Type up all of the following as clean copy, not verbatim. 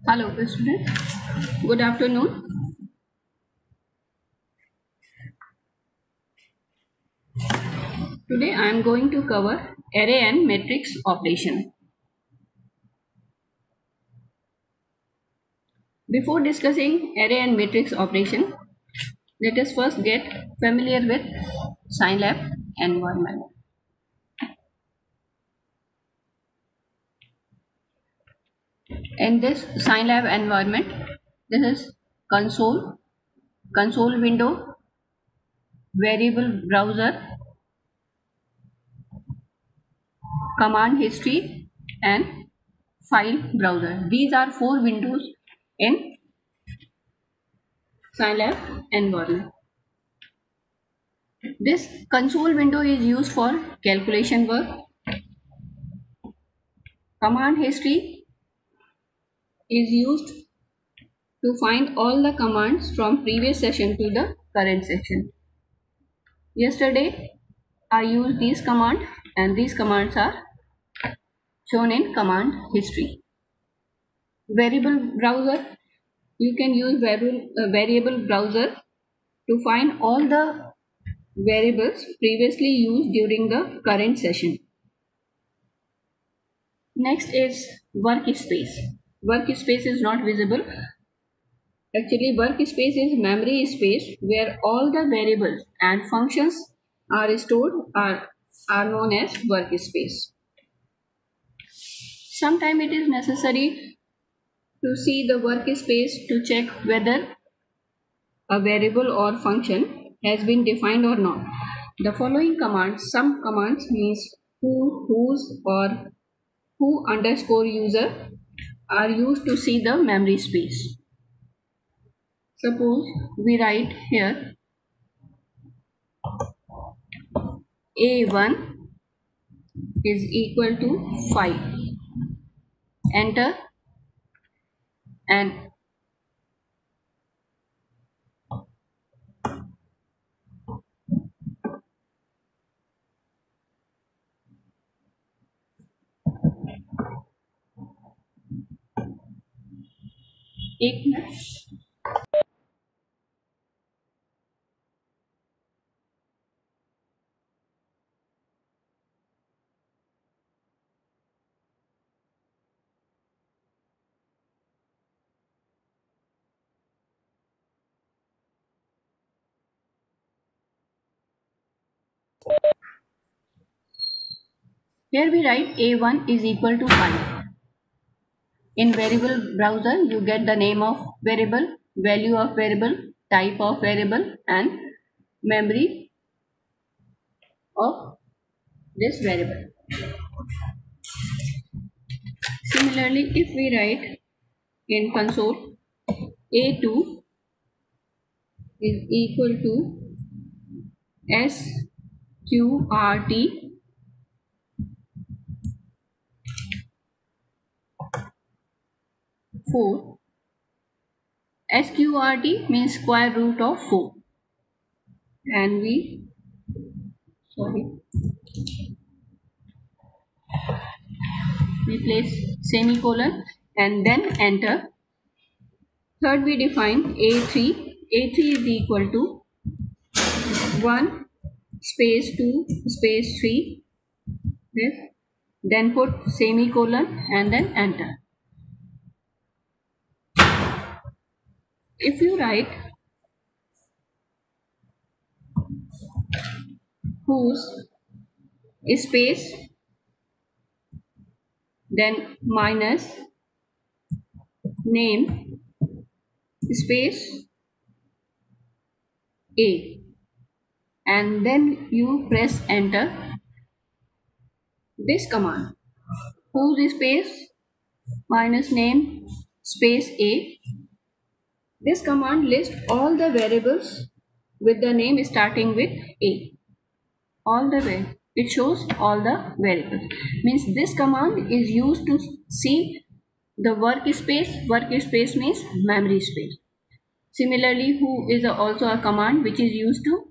Hello, students. Good afternoon. Today I am going to cover array and matrix operation. Before discussing array and matrix operation, let us first get familiar with Scilab environment. In this Scilab environment, this is console window, variable browser, command history, and file browser. These are four windows in Scilab environment. This console window is used for calculation work. Command history is used to find all the commands from previous session to the current session. Yesterday I used these commands and these commands are shown in command history. Variable browser, you can use variable browser to find all the variables previously used during the current session. Next is workspace. Workspace is not visible. Actually, workspace is memory space where all the variables and functions are stored are known as workspace. Sometimes it is necessary to see the workspace to check whether a variable or function has been defined or not. The following commands, some commands means who, whose or who underscore user are used to see the memory space. Suppose we write here A1 is equal to 5. Enter and एक minute. Here we write A1 is equal to 5. In variable browser, you get the name of variable, value of variable, type of variable, and memory of this variable. Similarly, if we write in console A2 is equal to SQRT 4. SQRT means square root of 4. And we place semicolon and then enter. Third, we define A3. A3 is equal to 1 space 2 space 3. This. Then put semicolon and then enter. If you write whose space then minus name space A and then you press enter, this command whose space minus name space A, this command lists all the variables with the name starting with A, all the way it shows all the variables. Means this command is used to see the workspace. Workspace means memory space. Similarly, who is also a command which is used to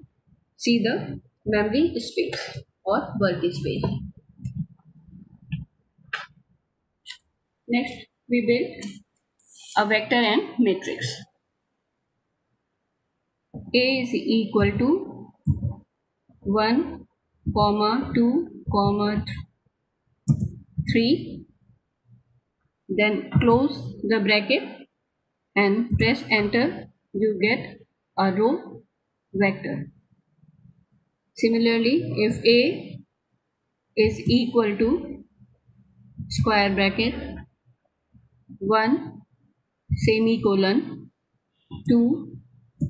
see the memory space or workspace. Next, we build a vector and matrix. A is equal to 1, 2, 3. Then close the bracket and press enter. You get a row vector. Similarly, if A is equal to square bracket 1 semicolon 2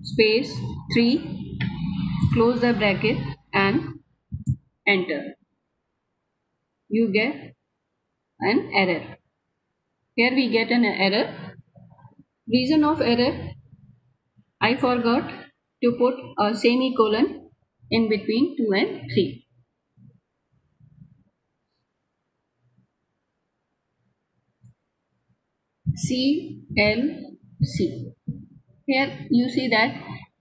space 3, close the bracket and enter, you get an error. Here we get an error. Reason of error, I forgot to put a semicolon in between 2 and 3. C, L, C. Here you see that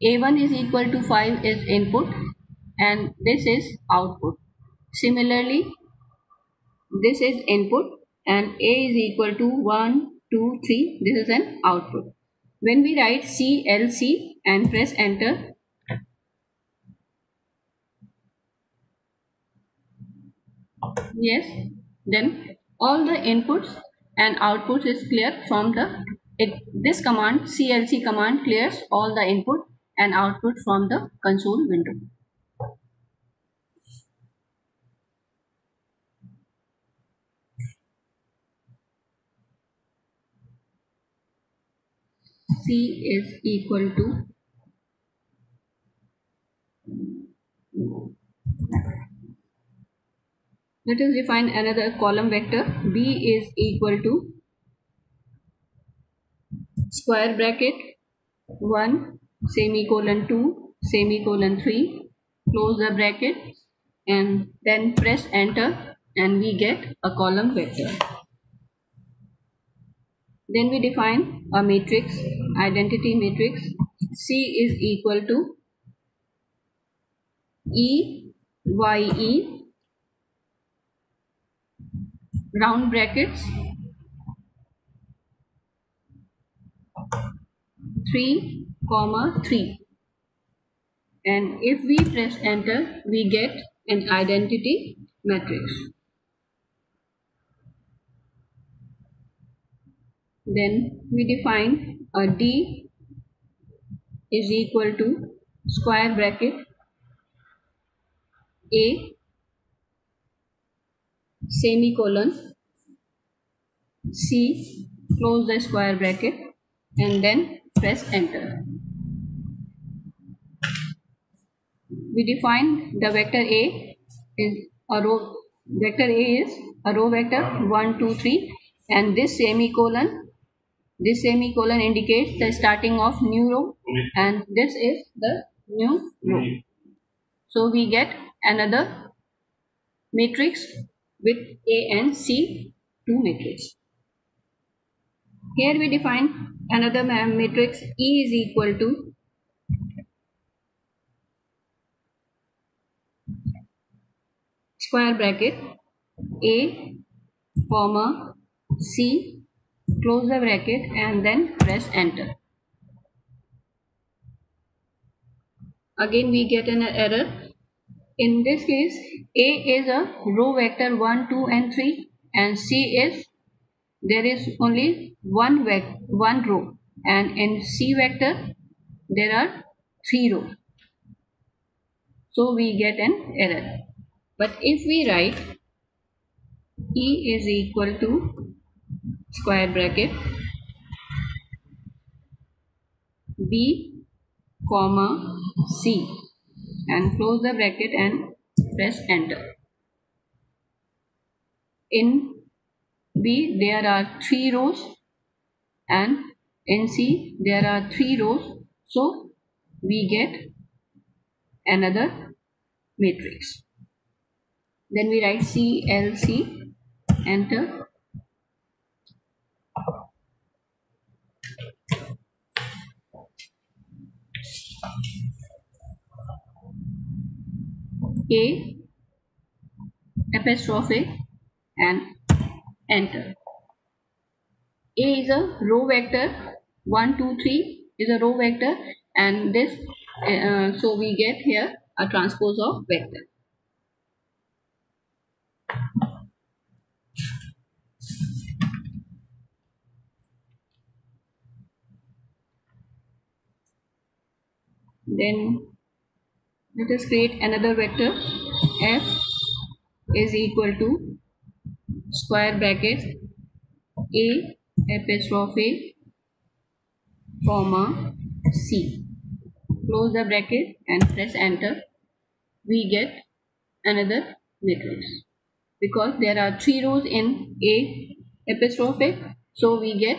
A1 is equal to 5 is input and this is output. Similarly, this is input and A is equal to 1, 2, 3. This is an output. When we write CLC and press enter, yes, then all the inputs and outputs is clear from this command. CLC command clears all the input and output from the console window. C is equal to let us define another column vector. B is equal to square bracket 1 semicolon 2 semicolon 3, close the bracket and then press enter and we get a column vector. Then we define a matrix, identity matrix. C is equal to E, Y, E, round brackets, 3, 3. And if we press enter, we get an identity matrix. Then we define a D is equal to square bracket A semicolon C, close the square bracket and then press enter. We define the vector A is a row. Vector A is a row vector 1, 2, 3 and this semicolon indicates the starting of new row and this is the new row. So we get another matrix with A and C, two matrices. Here we define another matrix. E is equal to square bracket A, comma C, close the bracket and then press enter. Again we get an error. In this case, A is a row vector 1, 2 and 3 and C is there is only one row and in C vector there are 3 rows. So we get an error. But if we write E is equal to square bracket B, comma C and close the bracket and press enter. In B there are 3 rows and in C there are 3 rows, so we get another matrix. Then we write CLC, enter. A apostrophe and enter. A is a row vector, 1, 2, 3 is a row vector, and this, so we get here a transpose of vector. Then let us create another vector. F is equal to square bracket A apostrophe comma C. Close the bracket and press enter. We get another matrix. Because there are 3 rows in A apostrophe, so we get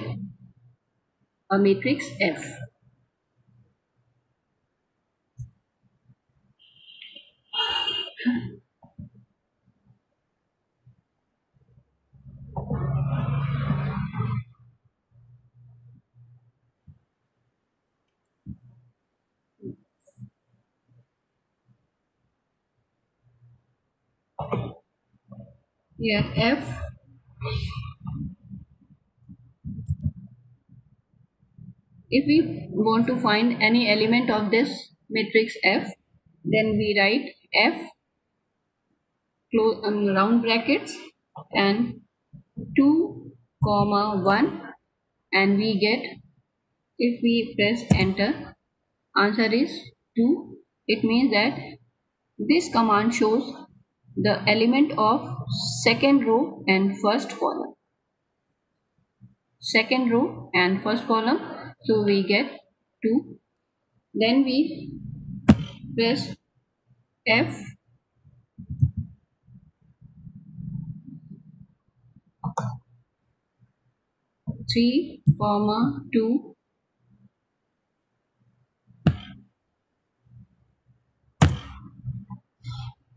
a matrix F. Here F if we want to find any element of this matrix F, then we write F close round brackets and 2 comma 1, and we get, if we press enter, answer is 2. It means that this command shows the element of second row and first column. Second row and first column, so we get 2. Then we press F, three comma 2,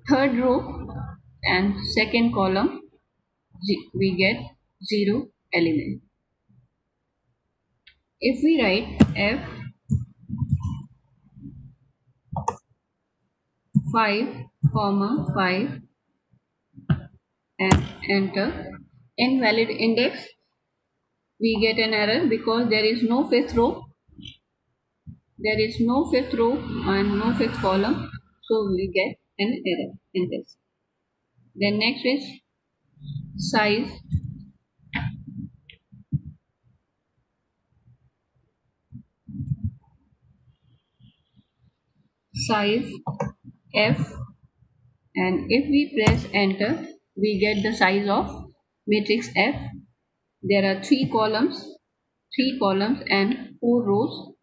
third row and second column, we get 0 element. If we write F 5 comma 5 and enter, invalid index, we get an error because there is no fifth row. There is no fifth row and no fifth column, so we get an error in this. Then next is size. Size F, and if we press enter, we get the size of matrix F. There are 3 columns and 4 rows,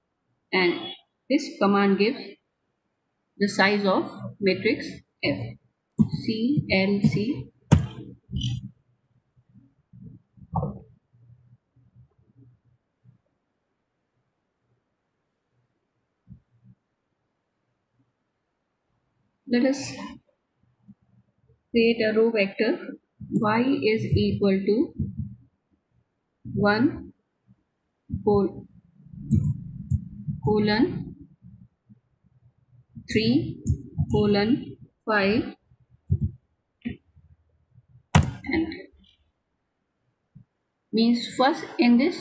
and this command gives the size of matrix F. CLC. Let us create a row vector. Y is equal to 1 colon 3 colon 5 and means first in this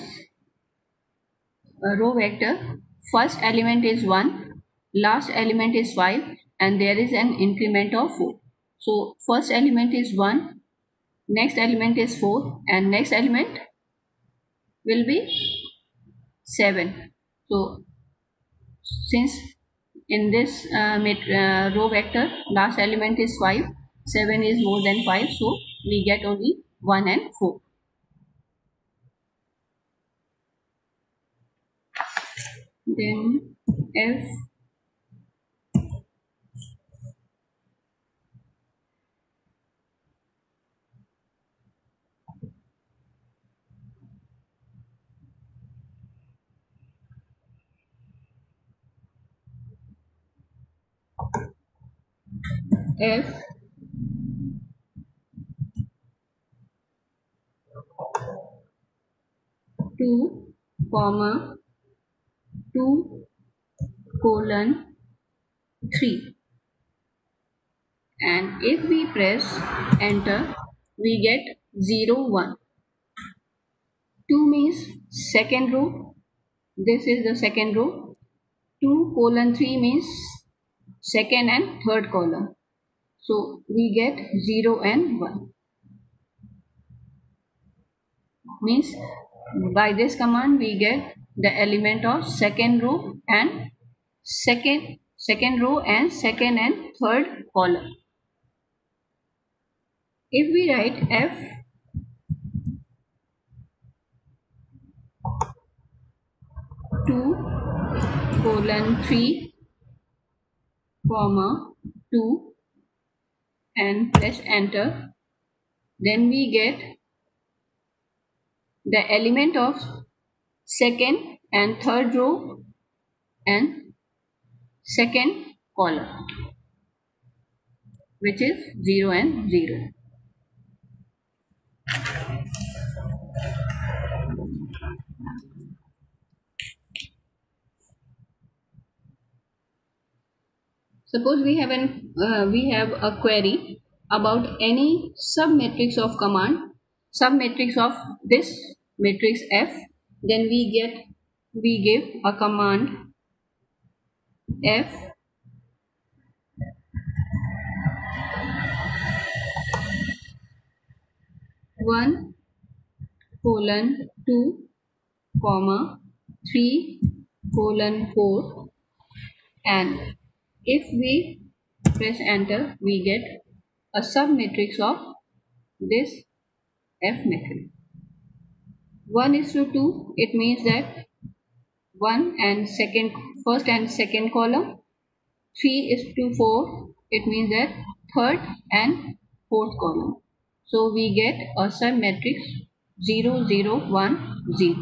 row vector, first element is 1, last element is 5, and there is an increment of 4. So first element is 1, next element is 4, and next element will be 7. So since in this row vector last element is 5, 7 is more than 5, so we get only 1 and 4. Then F F 2 comma 2 colon 3, and if we press enter we get 0 1. 2 means second row, this is the second row. 2 colon 3 means second and third column, so we get 0 and 1. Means by this command we get the element of second row and second row and second and third column. If we write f 2 colon 3 comma 2 and press enter, then we get the element of second and third row and second column, which is 0 and 0. Suppose we have a query about any submatrix of command, submatrix of this matrix F, then we give a command F one colon 2 comma 3 colon 4, and if we press enter we get a submatrix of this F matrix. 1:2, it means that first and second column. 3:4, it means that third and fourth column. So we get a submatrix 0 0 1 0.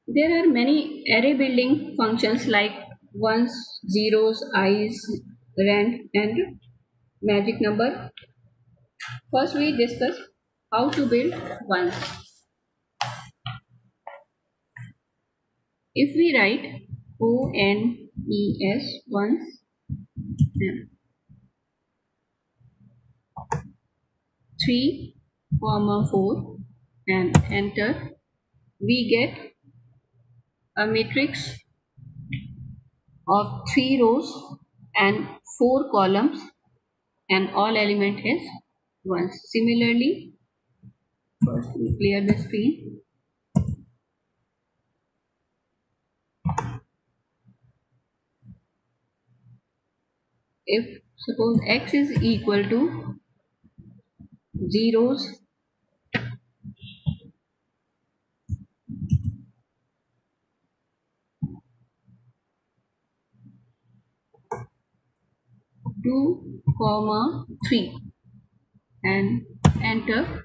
There are many array building functions like ones, zeros, i's, rand, and magic number. First we discuss how to build ones. If we write ONES ones, 3 comma 4 and enter, we get a matrix of 3 rows and 4 columns, and all element is 1. Similarly, first we clear the screen. If suppose x is equal to zeros two comma 3 and enter,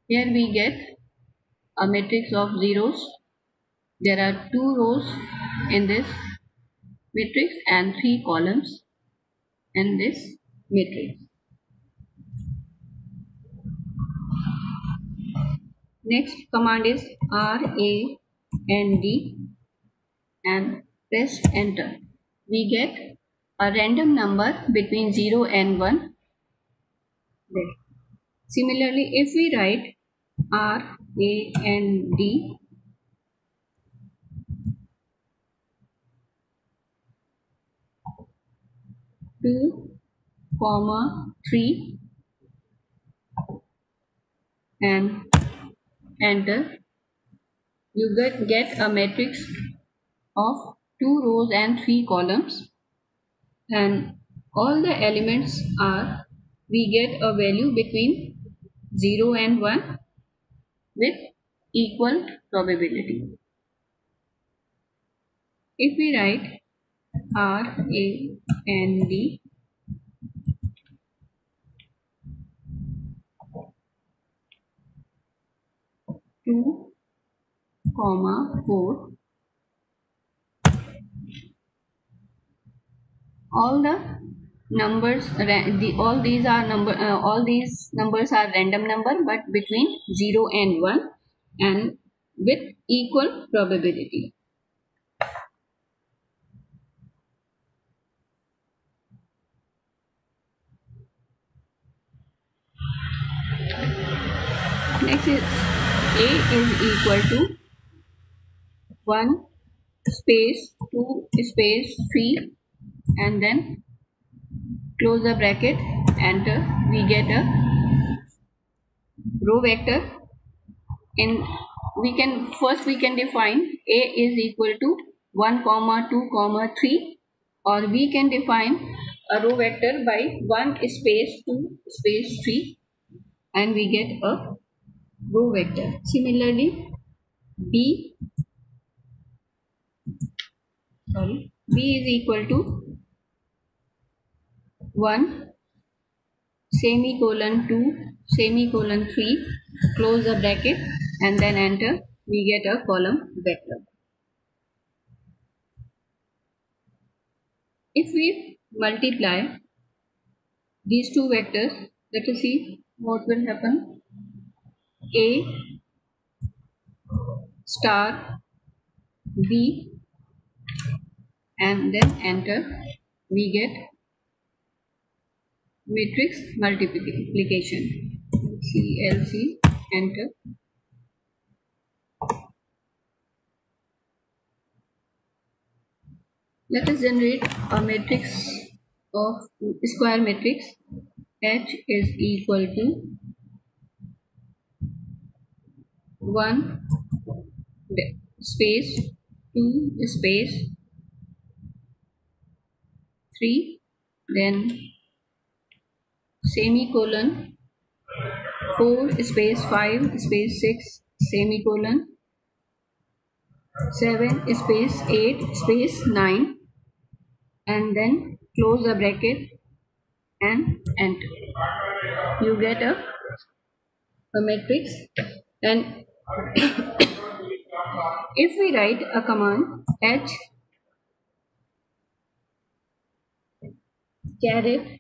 here we get a matrix of zeros. There are 2 rows in this matrix and 3 columns in this matrix. Next command is RAND and press enter. We get a random number between 0 and 1. There. Similarly, if we write RAND 2 comma 3 and enter, you get a matrix of 2 rows and 3 columns, and all the elements are, we get a value between 0 and 1 with equal probability. If we write RAND 2 comma 4 all the numbers all these are all these numbers are random number, but between 0 and 1 and with equal probability. Next is a is equal to 1 space 2 space 3 and then close the bracket, enter, we get a row vector. In we can define a is equal to 1 comma 2 comma 3, or we can define a row vector by 1 space 2 space 3 and we get a row vector. Similarly, b b is equal to 1 semicolon 2 semicolon 3, close the bracket and then enter, we get a column vector. If we multiply these two vectors, let us see what will happen. A star b and then enter, we get matrix multiplication. CLC, enter. Let us generate a matrix of square matrix. H is equal to 1 space 2 space 3, then semicolon 4 space 5 space 6 semicolon 7 space 8 space 9 and then close the bracket and enter. You get a matrix. And if we write a command h caret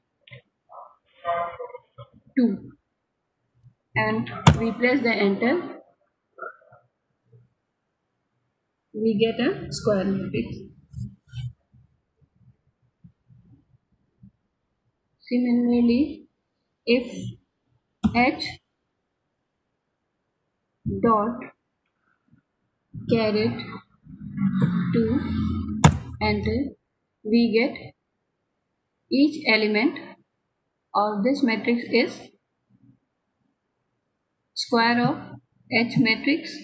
2 and we press the enter, we get a square matrix. Similarly, if h dot caret 2 enter, we get each element of this matrix is square of h matrix,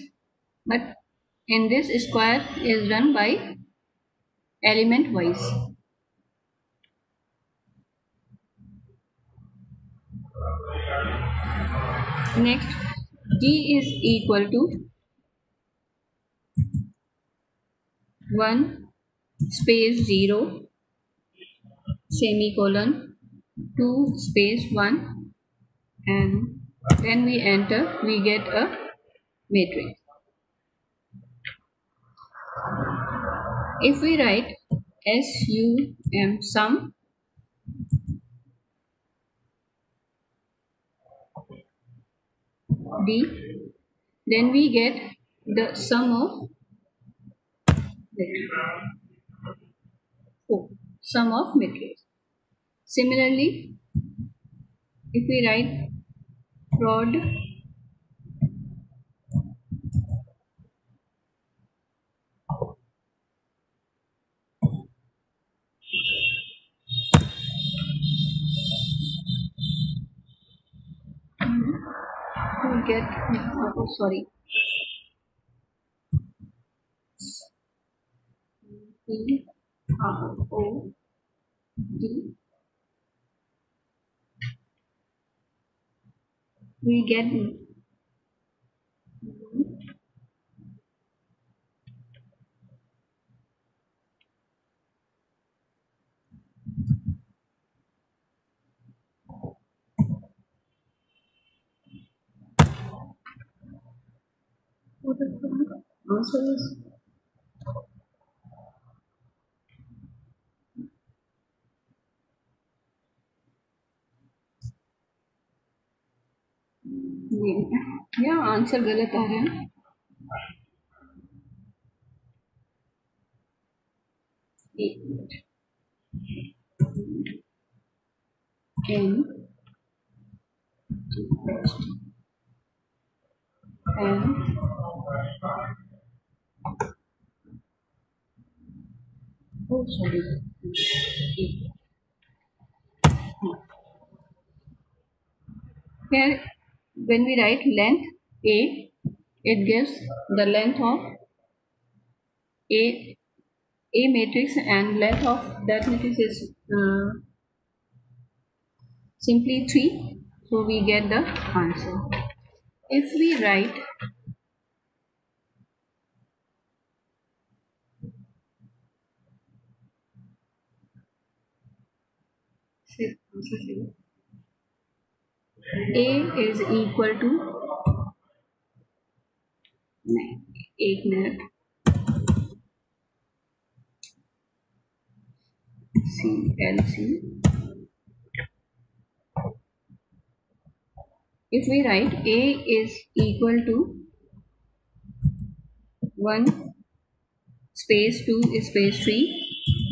but in this square is run by element wise. Next, d is equal to 1 space 0 semicolon 2 space 1 and then we enter, we get a matrix. If we write sum d, then we get the sum of matrix. Similarly, if we write prod we get PROD, we get what is the answer is या answer गलत आ रहा है। n and oh sorry. Here when we write length a, it gives the length of a matrix, and length of that matrix is simply 3, so we get the answer. If we write a is equal to, एक minute, CLC. If we write a is equal to 1 space 2 space 3,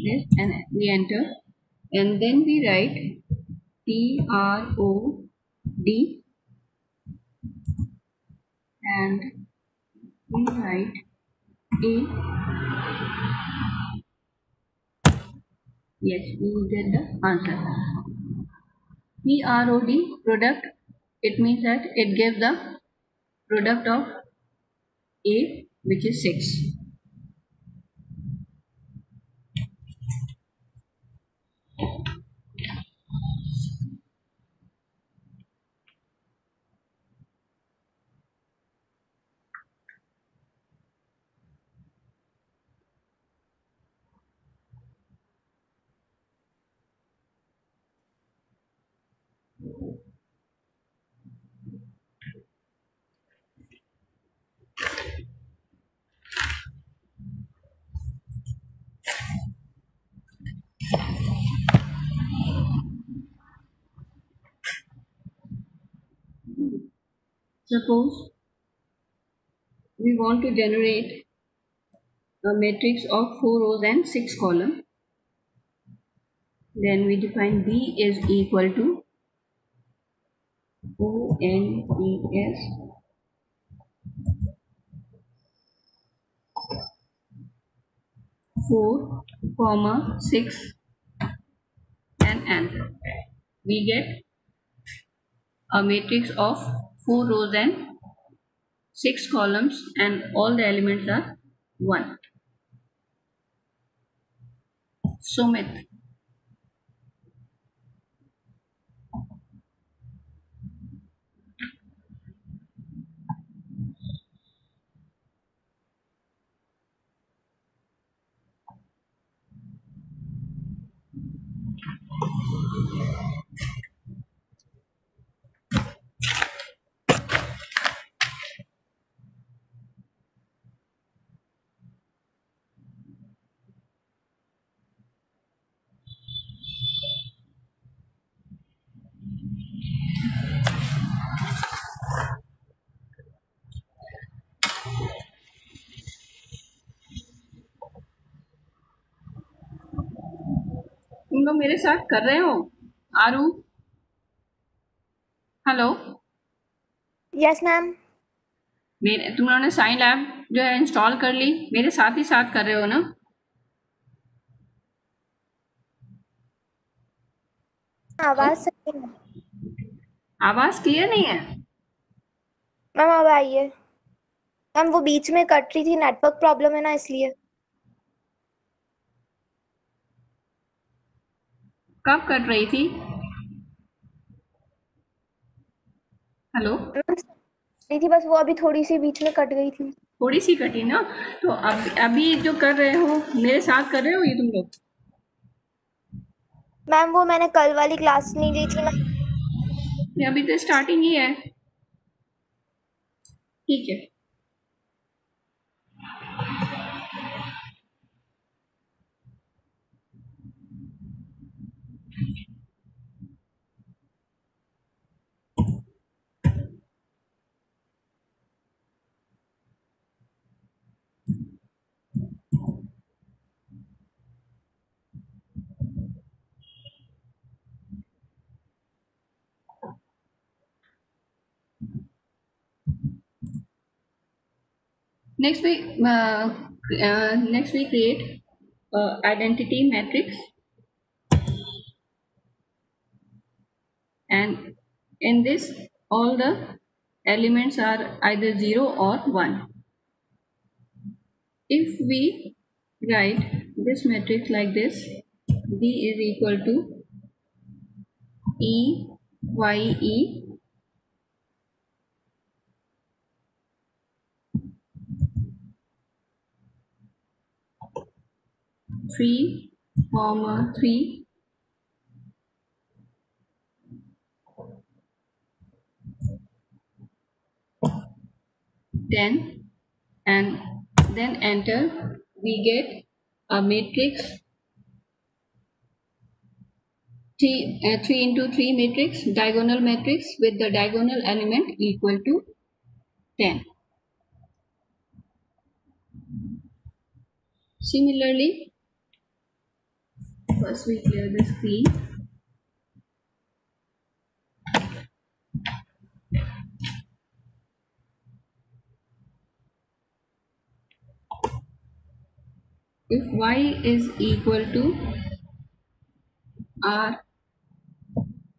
yes, and we enter, and then we write PROD, and we write a, yes, we will get the answer. PROD, product, it means that it gives the product of a, which is 6. Suppose we want to generate a matrix of 4 rows and 6 columns. Then we define B is equal to ONES 4, 6 and enter. We get a matrix of 4 rows and 6 columns, and all the elements are 1. Sumit. तुम लोग मेरे साथ कर रहे हो? आरू, hello, yes ma'am. मेरे तुम लोगों ने साइन लैब जो है इंस्टॉल कर ली, मेरे साथ ही साथ कर रहे हो ना? आवाज सही है आवाज क्लियर नहीं है? मैम। अब आई है मैम, वो बीच में कट रही थी, नेटवर्क प्रॉब्लम है ना इसलिए। कब कट रही थी? हेलो, मैम सही थी, बस वो अभी थोड़ी सी बीच में कट गई थी। थोड़ी सी कटी ना? तो अभी जो कर रहे हो, मेरे साथ कर रहे हो ये तुम लोग? मैम वो मैंने कल वाली क्लास नहीं ली थी ना। ये अभी तो स्टार्टिंग ही है। ठीक है, Next we create identity matrix, and in this all the elements are either 0 or 1. If we write this matrix like this, D is equal to E Y E 3, 3, 10, and then enter, we get a matrix 3 into 3 matrix, diagonal matrix with the diagonal element equal to 10. Similarly, first we clear the screen. If Y is equal to R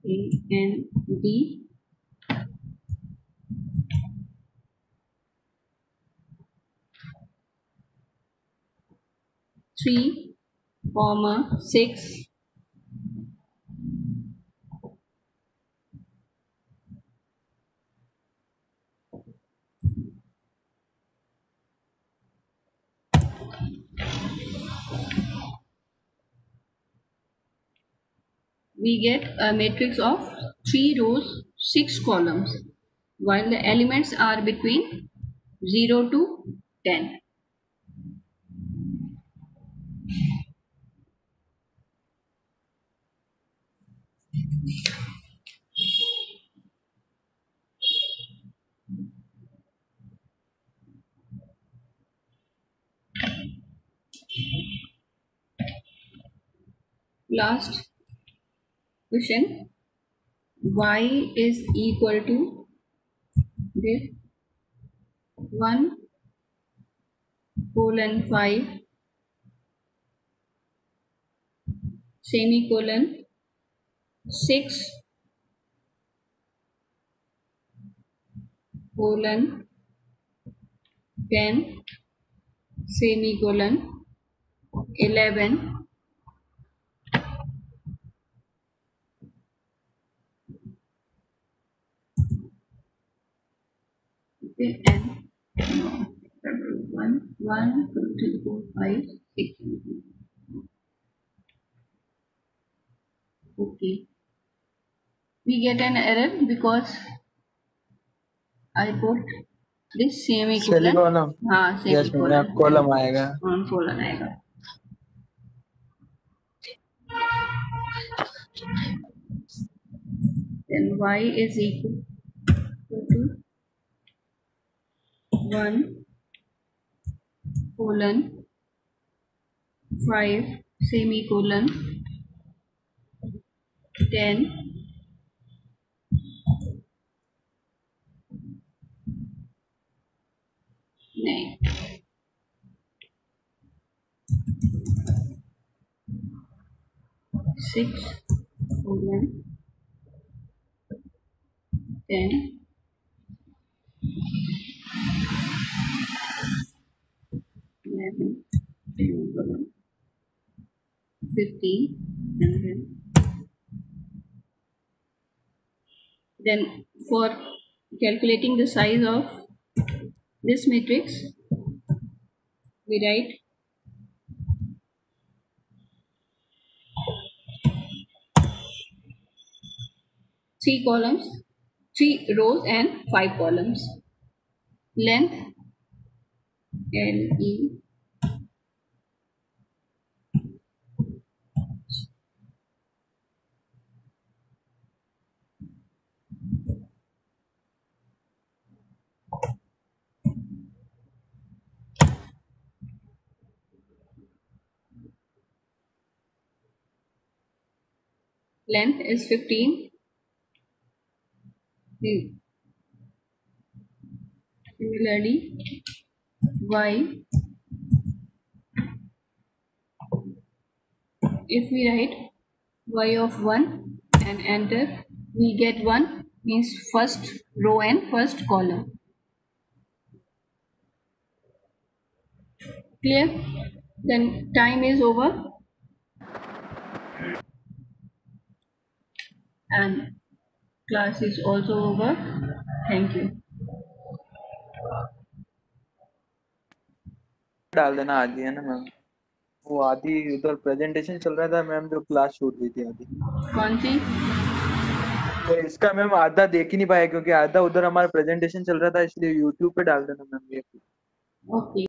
A N D, 3, 6, we get a matrix of 3 rows, 6 columns, while the elements are between 0 to 10. Last question, Y is equal to this 1 colon 5 semicolon 6 colon 10 semicolon 11 okay, and 1 2 3 4 5 6 okay, we get an error because I put this semicolon. Semicolon हाँ yes ma'am semicolon column आएगा colon आएगा. Then Y is equal to 1 colon 5 semicolon 10 9. 6 colon 10 11 colon 15 and then for calculating the size of this matrix we write three columns, 3 rows and 5 columns. Length LE length is 15. Similarly, y, if we write y of 1 and enter, we get 1 means first row and first column. Clear? Then time is over and class is also over. Thank you. डाल देना आधी, है ना ma'am? वो आधी उधर presentation चल रहा था मैम, जो क्लास छूट गई थी आधी। कौन सी? तो इसका मैम आधा देख ही नहीं पाया क्योंकि आधा उधर हमारा प्रेजेंटेशन चल रहा था, इसलिए यूट्यूब पे डाल देना मैम ये। ओके।